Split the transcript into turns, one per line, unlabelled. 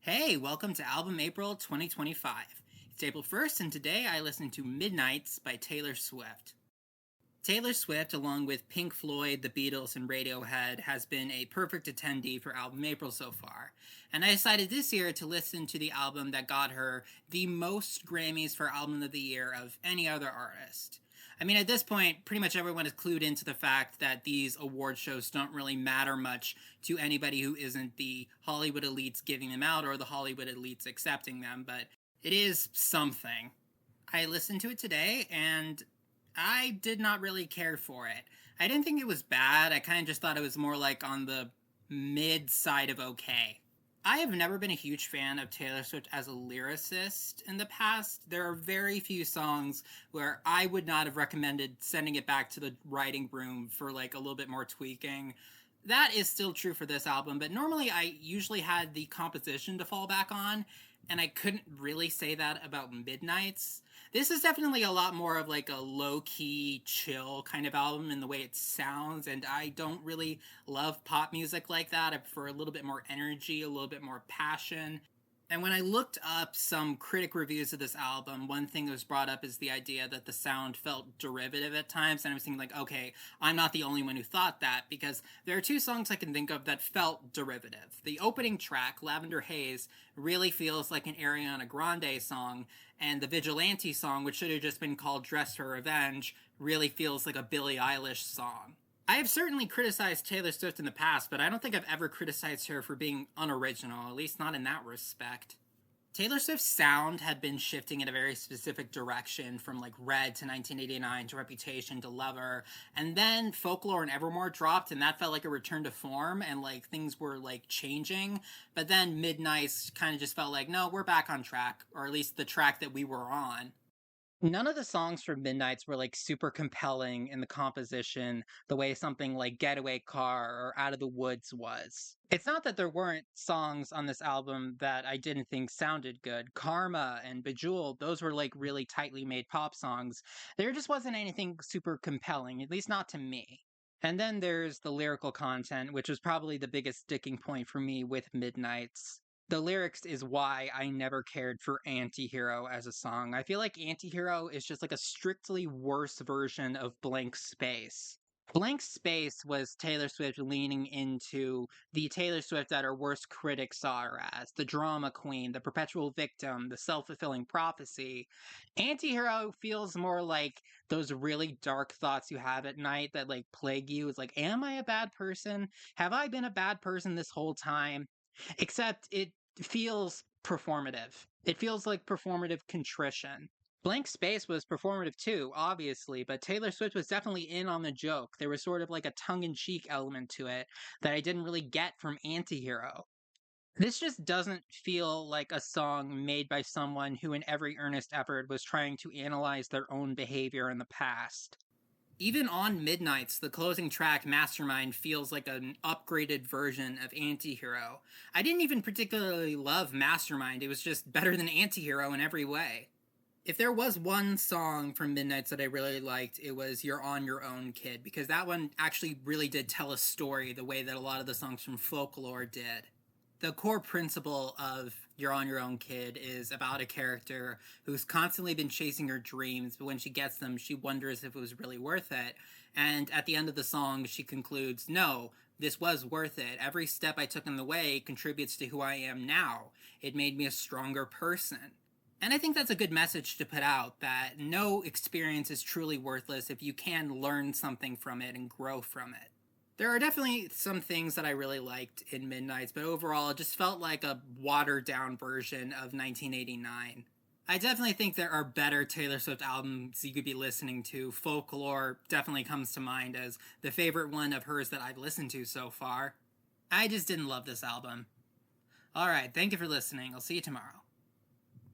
Hey, welcome to Album April 2025. It's April 1st, and today I listened to Midnights by Taylor Swift. Taylor Swift, along with Pink Floyd, The Beatles, and Radiohead, has been a perfect attendee for Album April so far. And I decided this year to listen to the album that got her the most Grammys for Album of the Year of any other artist. I mean, at this point, pretty much everyone is clued into the fact that these award shows don't really matter much to anybody who isn't the Hollywood elites giving them out or the Hollywood elites accepting them, but it is something. I listened to it today and I did not really care for it. I didn't think it was bad. I kind of just thought it was more like on the mid side of okay. I have never been a huge fan of Taylor Swift as a lyricist in the past. There are very few songs where I would not have recommended sending it back to the writing room for like a little bit more tweaking. That is still true for this album, but normally I usually had the composition to fall back on, and I couldn't really say that about Midnights. This is definitely a lot more of like a low-key, chill kind of album in the way it sounds, and I don't really love pop music like that. I prefer a little bit more energy, a little bit more passion. And when I looked up some critic reviews of this album, one thing that was brought up is the idea that the sound felt derivative at times. And I was thinking, like, okay, I'm not the only one who thought that, because there are two songs I can think of that felt derivative. The opening track, Lavender Haze, really feels like an Ariana Grande song, and the Vigilante song, which should have just been called Dress for Revenge, really feels like a Billie Eilish song. I have certainly criticized Taylor Swift in the past, but I don't think I've ever criticized her for being unoriginal, at least not in that respect. Taylor Swift's sound had been shifting in a very specific direction from like Red to 1989 to Reputation to Lover, and then Folklore and Evermore dropped, and that felt like a return to form, and like things were like changing. But then Midnights kind of just felt like, no, we're back on track, or at least the track that we were on. None of the songs from Midnights were like super compelling in the composition the way something like Getaway Car or Out of the Woods was. It's not that there weren't songs on this album that I didn't think sounded good. Karma and Bejeweled, those were like really tightly made pop songs. There just wasn't anything super compelling, at least not to me. And then there's the lyrical content, which was probably the biggest sticking point for me with Midnights. The lyrics is why I never cared for Antihero as a song. I feel like Antihero is just like a strictly worse version of Blank Space. Blank Space was Taylor Swift leaning into the Taylor Swift that her worst critics saw her as the drama queen, the perpetual victim, the self fulfilling prophecy. Antihero feels more like those really dark thoughts you have at night that like plague you. It's like, am I a bad person? Have I been a bad person this whole time? Except it feels performative. It feels like performative contrition. Blank Space was performative too, obviously, but Taylor Swift was definitely in on the joke. There was sort of like a tongue in cheek element to it that I didn't really get from Antihero. This just doesn't feel like a song made by someone who, in every earnest effort, was trying to analyze their own behavior in the past. Even on Midnights, the closing track, Mastermind, feels like an upgraded version of Antihero. I didn't even particularly love Mastermind, it was just better than Antihero in every way. If there was one song from Midnights that I really liked, it was You're On Your Own, Kid, because that one actually really did tell a story the way that a lot of the songs from Folklore did. The core principle of You're On Your Own, Kid is about a character who's constantly been chasing her dreams, but when she gets them, she wonders if it was really worth it. And at the end of the song, she concludes, no, this was worth it. Every step I took in the way contributes to who I am now. It made me a stronger person. And I think that's a good message to put out, that no experience is truly worthless if you can learn something from it and grow from it. There are definitely some things that I really liked in Midnights, but overall it just felt like a watered down version of 1989. I definitely think there are better Taylor Swift albums you could be listening to. Folklore definitely comes to mind as the favorite one of hers that I've listened to so far. I just didn't love this album. Alright, thank you for listening. I'll see you tomorrow.